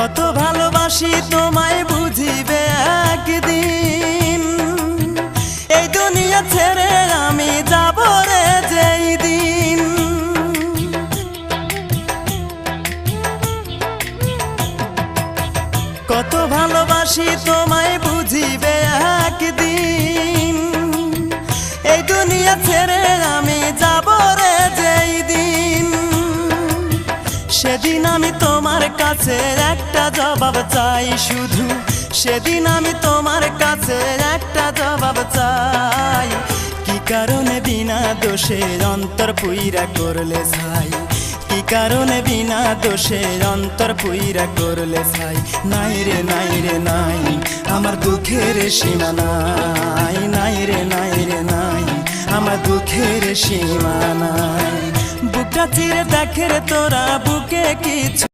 কত ভালোবাসি তোমায় বুঝিবে একদিন, এই দুনিয়া ছেড়ে আমি যাব রে যেই দিন। কত ভালোবাসি তোমায় বুঝিবে একদিন, এই দুনিয়া ছেড়ে আমি যাব রে যেই দিন। সেদিন আমি তোমার কাছে একটা জবাব চাই শুধু, সেদিন আমি তোমার কাছে একটা জবাব চাই। কি কারণে বিনা দোষে অন্তর পুইরা করলে ছাই, কি কারণে বিনা দোষে অন্তর পুইরা করলে ছাই। নাই রে নাই রে নাই আমার দুঃখের সীমা নাই, নাই রে নাই রে নাই আমার দুঃখের সীমা নাই। বুকটা চিরে দেখে রে তোরা বুকে কিছু